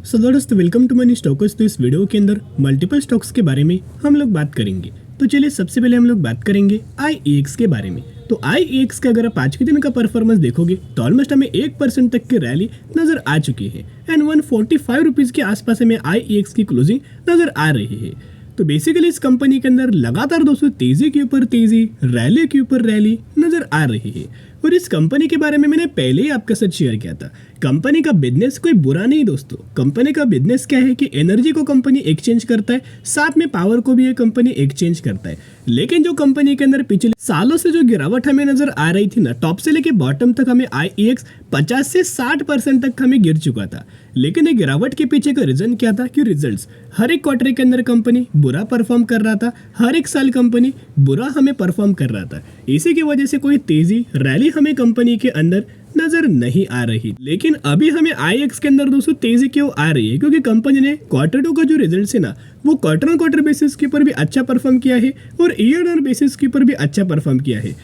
सो दोस्तों welcome to money stocks. तो इस वीडियो के अंदर मल्टीपल स्टॉक्स के बारे में हम लोग बात करेंगे। तो चलिए सबसे पहले हम लोग बात करेंगे IEX के बारे में। तो IEX का अगर आप आज के दिन का परफॉर्मेंस देखोगे तो ऑलमोस्ट हमें 1% तक की रैली नजर आ चुकी है एंड 145 रुपीज़ के आसपास हमें IEX की क्लोजिंग नजर आ रही है। तो बेसिकली इस कंपनी के अंदर लगातार दोस्तों तेजी के ऊपर तेजी, रैली के ऊपर रैली नजर आ रही है। और इस कंपनी के बारे में मैंने पहले ही आपके साथ शेयर किया था। कंपनी का बिजनेस कोई बुरा नहीं दोस्तों। कंपनी का बिजनेस क्या है कि एनर्जी को कंपनी एक्सचेंज करता है, साथ में पावर को भी ये कंपनी एक्सचेंज करता है। लेकिन जो कंपनी के अंदर पिछले सालों से जो गिरावट हमें नजर आ रही थी ना, टॉप से लेके बॉटम तक हमें IEX 50 से 60% तक हमें गिर चुका था। लेकिन ये गिरावट के पीछे का रीजन क्या था कि रिजल्ट्स हर एक क्वार्टर के अंदर कंपनी बुरा परफॉर्म कर रहा था, हर एक साल कंपनी बुरा हमें परफॉर्म कर रहा था। इसी की वजह से कोई तेजी रैली हमें कंपनी के अंदर नजर नहीं आ रही। लेकिन अभी हमें IEX के अंदर दोस्तों तेजी क्यों आ रही है? क्योंकि कंपनी ने Q2 का जो रिजल्ट है ना, वो क्वार्टर ऑन क्वार्टर बेसिस के ऊपर भी अच्छा परफॉर्म किया है और ईयर ऑन बेसिस के ऊपर भी अच्छा परफॉर्म किया है।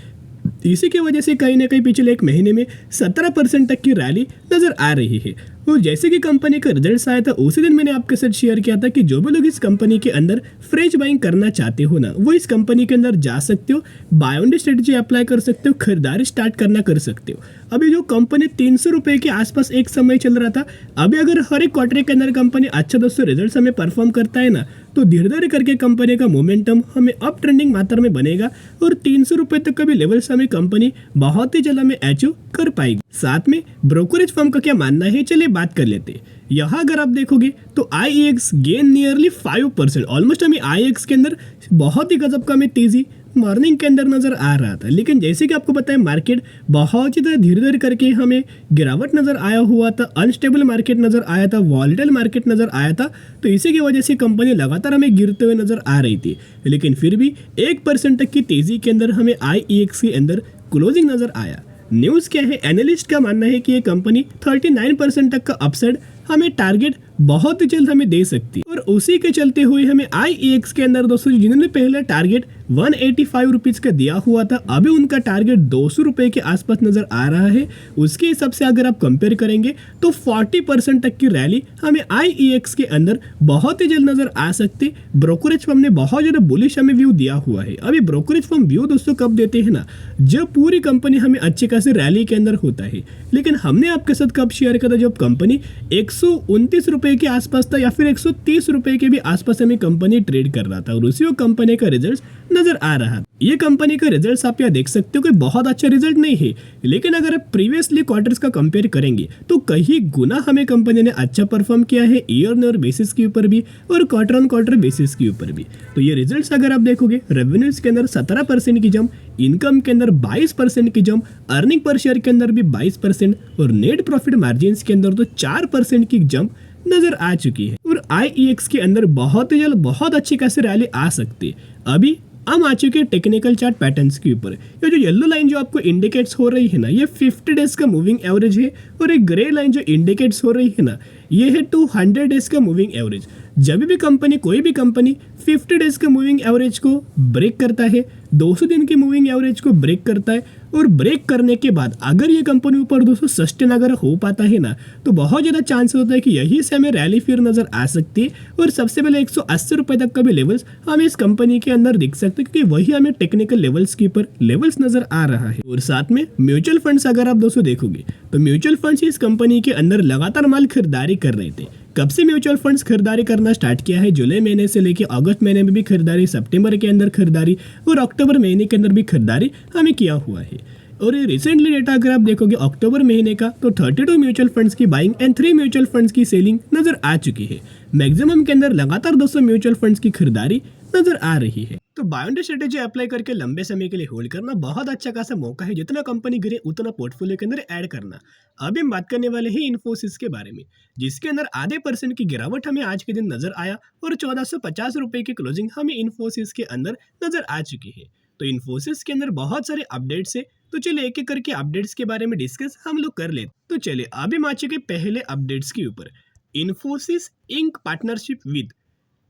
इसी की वजह से कहीं ना कहीं पिछले एक महीने में 17% तक की रैली नजर आ रही है। और जैसे कि कंपनी का रिजल्ट आया था उसी दिन मैंने आपके साथ शेयर किया था कि जो भी लोग इस कंपनी के अंदर फ्रेश बाइंग करना चाहते हो ना, वो इस कंपनी के अंदर जा सकते हो, बाय ऑन स्ट्रेटजी अप्लाई कर सकते हो, खरीदारी स्टार्ट करना कर सकते हो। अभी जो कंपनी 300 रुपए के आसपास एक समय चल रहा था, अभी अगर हर एक क्वार्टर के अंदर कंपनी अच्छा दोस्तों रिजल्ट हमें परफॉर्म करता है ना, तो धीरे धीरे करके कंपनी का मोमेंटम हमें अप ट्रेंडिंग मात्रा में बनेगा और 300 रुपए तक का भी लेवल्स हमें कंपनी बहुत ही जल्द हमें अचीव कर पाएगी। साथ में ब्रोकरेज फर्म का क्या मानना है, चलिए बात कर लेते हैं। यहाँ अगर आप देखोगे तो IEX गेन नियरली 5%। ऑलमोस्ट हमें IEX के अंदर बहुत ही गजब का हमें तेजी मॉर्निंग के अंदर नजर आ रहा था। लेकिन जैसे कि आपको पता है मार्केट बहुत ही धीरे धीरे करके हमें गिरावट नजर आया हुआ था, अनस्टेबल मार्केट नजर आया था, वॉलेटाइल मार्केट नजर आया था। तो इसी की वजह से कंपनी लगातार हमें गिरते हुए नजर आ रही थी। लेकिन फिर भी 1% तक की तेजी के अंदर हमें IEX के अंदर क्लोजिंग नजर आया। न्यूज़ क्या है, एनालिस्ट का मानना है कि ये कंपनी 39% तक का अपसाइड हमें टारगेट बहुत ही जल्द हमें दे सकती है। और उसी के चलते हुए हमें IEX के अंदर दोस्तों जिन्होंने पहले टारगेट 185 रुपीज़ का दिया हुआ था, अभी उनका टारगेट 200 रुपए के आसपास नजर आ रहा है। उसके हिसाब से अगर आप कंपेयर करेंगे तो 40% तक की रैली हमें IEX के अंदर बहुत ही जल्द नजर आ सकती। ब्रोकरेज फर्म ने बहुत ज़्यादा बुलिश हमें व्यू दिया हुआ है। अभी ब्रोकरेज फर्म व्यू दोस्तों कब देते हैं ना, जब पूरी कंपनी हमें अच्छे खासे रैली के अंदर होता है। लेकिन हमने आपके साथ कब शेयर किया था, जब कंपनी 129 रुपए के आसपास था या फिर 130 रुपए के भी आसपास हमें कंपनी ट्रेड कर रहा था और उसी वक्त कंपनी का रिजल्ट नजर आ रहा था। ये कंपनी का रिजल्ट आप यहाँ देख सकते हो कि बहुत अच्छा रिजल्ट नहीं है, लेकिन अगर आप प्रीवियसली क्वार्टर्स का कंपेयर करेंगे तो कहीं गुना हमें कंपनी ने अच्छा परफॉर्म किया है, ईयर ऑन ईयर बेसिस के ऊपर भी और क्वार्टर ऑन क्वार्टर बेसिस के ऊपर भी। तो ये रिजल्ट्स अगर आप देखोगे, रेवेन्यूज के अंदर 17% की जंप, इनकम के अंदर 22% की जंप, अर्निंग पर शेयर के अंदर भी 22% और नेट प्रॉफिट मार्जिन के अंदर तो 4% की जंप नजर आ चुकी है। और IEX के अंदर बहुत ही जल्द बहुत अच्छी खासी रैली आ सकती है। अभी हम आ चुके हैं टेक्निकल चार्ट पैटर्न्स के ऊपर। ये जो येलो लाइन जो आपको इंडिकेट्स हो रही है ना, ये 50 डेज का मूविंग एवरेज है और एक ग्रे लाइन जो इंडिकेट्स हो रही है ना, ये है 200 डेज का मूविंग एवरेज। जब भी कंपनी कोई भी कंपनी 50 डेज का मूविंग एवरेज को ब्रेक करता है, 200 दिन की मूविंग एवरेज को ब्रेक करता है और ब्रेक करने के बाद अगर ये कंपनी ऊपर दोस्तों सस्टेन अगर हो पाता है ना, तो बहुत ज़्यादा चांस होता है कि यही से हमें रैली फिर नजर आ सकती है। और सबसे पहले 180 रुपए तक का भी लेवल्स हमें इस कंपनी के अंदर दिख सकते हैं, क्योंकि वही हमें टेक्निकल लेवल्स के ऊपर लेवल्स नजर आ रहा है। और साथ में म्यूचुअल फंड्स अगर आप दोस्तों देखोगे तो म्यूचुअल फंड्स इस कंपनी के अंदर लगातार माल खरीदारी कर रहे थे। कब से म्यूचुअल फंड्स खरीदारी करना स्टार्ट किया है? जुलाई महीने से लेकर अगस्त महीने में भी खरीदारी, सितंबर के अंदर खरीदारी और अक्टूबर महीने के अंदर भी खरीदारी हमें किया हुआ है। और ये रिसेंटली डेटा अगर आप देखोगे अक्टूबर महीने का, तो 32 म्यूचुअल फंड्स की बाइंग एंड 3 म्यूचुअल फंड्स की सेलिंग नजर आ चुकी है। मैक्सिमम के अंदर लगातार 200 म्यूचुअल फंड्स की खरीदारी नजर आ रही है। तो बाय ऑन स्ट्रेटेजी अप्लाई करके लंबे समय के लिए होल्ड करना बहुत अच्छा खासा मौका है। जितना कंपनी गिरे उतना पोर्टफोलियो के अंदर ऐड करना। अभी हम बात करने वाले हैं इन्फोसिस के बारे में, जिसके अंदर आधे % की गिरावट हमें आज के दिन नजर आया और 1450 रुपए की क्लोजिंग हमें इन्फोसिस के अंदर नजर आ चुकी है। तो इन्फोसिस के अंदर बहुत सारे अपडेट्स है, तो चलिए एक एक करके अपडेट्स के बारे में डिस्कस हम लोग कर लेते। तो चलिए अभी हम आ चुके पहले अपडेट्स के ऊपर। Infosys ink partnership with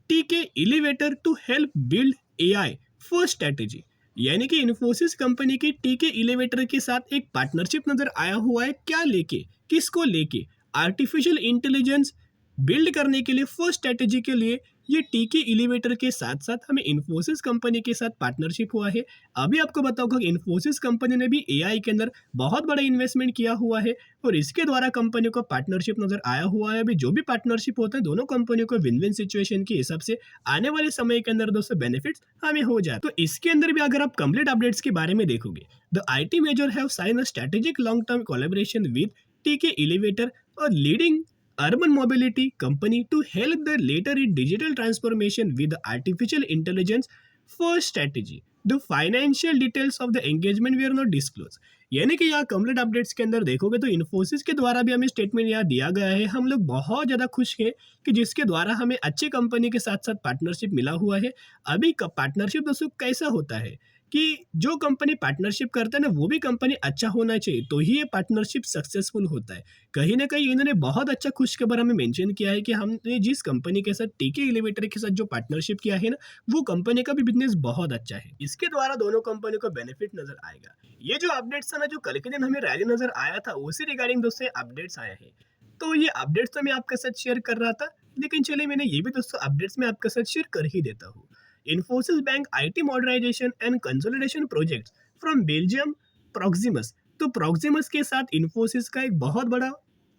TK elevator to help build AI first strategy. यानी कि इन्फोसिस कंपनी की TK एलिवेटर के साथ एक पार्टनरशिप नजर आया हुआ है। क्या लेके, किसको लेके? आर्टिफिशियल इंटेलिजेंस बिल्ड करने के लिए फर्स्ट स्ट्रेटेजी के लिए ये टीके एलिवेटर के साथ साथ हमें इन्फोसिस कंपनी के साथ पार्टनरशिप हुआ है। अभी आपको बताऊंगा कि इन्फोसिस कंपनी ने भी एआई के अंदर बहुत बड़ा इन्वेस्टमेंट किया हुआ है और इसके द्वारा कंपनी को पार्टनरशिप नजर आया हुआ है। अभी जो भी पार्टनरशिप होता है दोनों कंपनियों को विन विन सिचुएशन के हिसाब से आने वाले समय के अंदर दोस्तों बेनिफिट्स हमें हो जाए। तो इसके अंदर भी अगर आप कंप्लीट अपडेट्स के बारे में देखोगे, the IT major have sign a strategic long term collaboration with TK elevator और leading urban mobility company to help the later in digital transformation with the artificial intelligence first strategy. The financial details of the engagement were not disclosed. यानी कि यहाँ complete updates के अंदर देखोगे तो इन्फोसिस के द्वारा भी हमें स्टेटमेंट यहाँ दिया गया है। हम लोग बहुत ज़्यादा खुश हैं कि जिसके द्वारा हमें अच्छी कंपनी के साथ साथ पार्टनरशिप मिला हुआ है। अभी पार्टनरशिप दोस्तों कैसा होता है कि जो कंपनी पार्टनरशिप करता है ना वो भी कंपनी अच्छा होना चाहिए तो ही ये पार्टनरशिप सक्सेसफुल होता है। कहीं ना कहीं इन्होंने बहुत अच्छा खुशखबर हमें मेंशन किया है कि हमने जिस कंपनी के साथ टीके एलिवेटर के साथ जो पार्टनरशिप किया है ना वो कंपनी का भी बिजनेस बहुत अच्छा है। इसके द्वारा दोनों कंपनियों को बेनिफिट नजर आएगा। ये जो अपडेट्स था ना जो कल के दिन हमें रैली नजर आया था उसी रिगार्डिंग दोस्तों अपडेट्स आया है। तो ये अपडेट्स तो मैं आपके साथ शेयर कर रहा था, लेकिन चलिए मैंने ये भी दोस्तों अपडेट्स में आपके साथ शेयर कर ही देता हूँ। Infosys Bank IT modernization and consolidation projects from Belgium Proximus। तो Proximus के साथ Infosys का एक बहुत बड़ा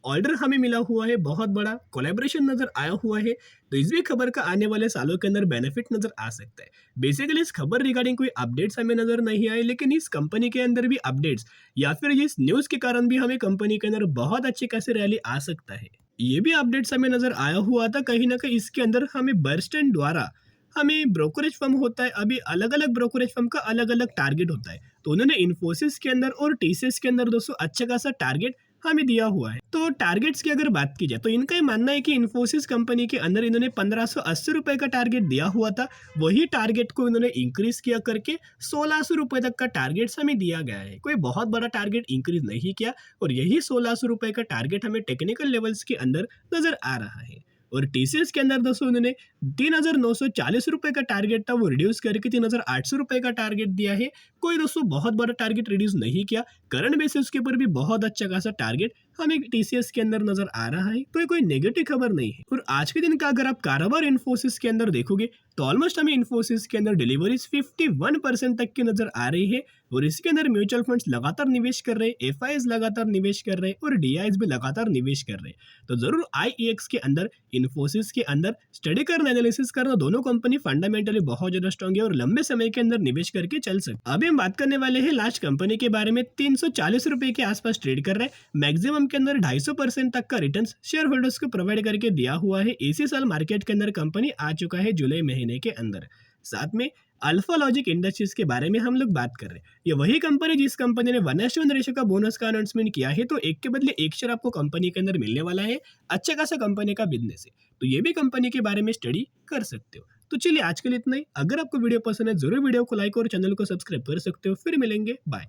ऑर्डर हमें मिला हुआ है, बहुत बड़ा कोलैबोरेशन नजर आया हुआ है। तो इस भी खबर का आने वाले सालों के अंदर बेनिफिट नजर आ सकता है। बेसिकली इस खबर रिगार्डिंग कोई अपडेट्स हमें नजर नहीं आए, लेकिन इस कंपनी के अंदर भी अपडेट्स या फिर इस न्यूज के कारण भी हमें कंपनी के अंदर बहुत अच्छी खासी रैली आ सकता है। ये भी अपडेट्स हमें नजर आया हुआ था कहीं ना कहीं इसके अंदर हमें बर्स्टन द्वारा हमें ब्रोकरेज फर्म होता है, अभी अलग अलग ब्रोकरेज फर्म का अलग अलग टारगेट होता है। तो उन्होंने इन्फोसिस के अंदर और टीसीएस के अंदर दोस्तों अच्छा खासा टारगेट हमें दिया हुआ है। तो टारगेट्स की अगर बात की जाए तो इनका ये मानना है कि इन्फोसिस कंपनी के अंदर इन्होंने 1580 रुपए का टारगेट दिया हुआ था, वही टारगेट को इन्होंने इंक्रीज किया करके 1600 रुपए तक का टारगेट हमें दिया गया है। कोई बहुत बड़ा टारगेट इंक्रीज नहीं किया और यही 1600 रुपए का टारगेट हमें टेक्निकल लेवल्स के अंदर नजर आ रहा है। और टीसीएस के अंदर दोस्तों उन्होंने 3940 रुपए का टारगेट था वो रिड्यूस करके 3800 रुपए का टारगेट दिया है। कोई दोस्तों बहुत बड़ा टारगेट रिड्यूस नहीं किया, करंट बेसिस के ऊपर भी बहुत अच्छा खासा टारगेट हमें टीसीएस के अंदर नजर आ रहा है। तो ये कोई नेगेटिव खबर नहीं है। और आज के दिन का अगर आप कारोबार इन्फोसिस के अंदर देखोगे तो ऑलमोस्ट हमें इन्फोसिस के अंदर डिलीवरीज 51% तक की नजर आ रही है और इसके अंदर म्यूचुअल फंड्स लगातार निवेश कर रहे हैं, एफआईएस लगातार निवेश कर रहे हैं और डीआईएस भी लगातार निवेश कर रहे हैं। तो जरूर आईईएक्स के अंदर इन्फोसिस के अंदर स्टडी करना, एनालिसिस करना, दोनों कंपनी फंडामेंटली बहुत ज्यादा स्ट्रॉन्ग है और लंबे समय के अंदर निवेश करके चल सकते। अभी हम बात करने वाले हैं लास्ट कंपनी के बारे में। 340 रुपए के आसपास ट्रेड कर रहे हैं, मैक्सिमम के अंदर 250% तक का रिटर्न शेयर होल्डर्स को प्रोवाइड करके दिया हुआ है। इसी साल मार्केट के अंदर कंपनी आ चुका है जुलाई महीने के अंदर। साथ में अल्फा लॉजिक इंडस्ट्रीज के बारे में हम लोग बात कर रहे हैं। ये वही कंपनी जिस कंपनी ने 1:1 रेशो का बोनस का अनाउंसमेंट किया है, तो एक के बदले एक शेयर आपको कंपनी के अंदर मिलने वाला है। अच्छा खासा कंपनी का बिजनेस है, तो ये भी कंपनी के बारे में स्टडी कर सकते हो। तो चलिए आज के लिए इतना ही। अगर आपको वीडियो पसंद है जरूर वीडियो को लाइक और चैनल को सब्सक्राइब कर सकते हो। फिर मिलेंगे, बाय।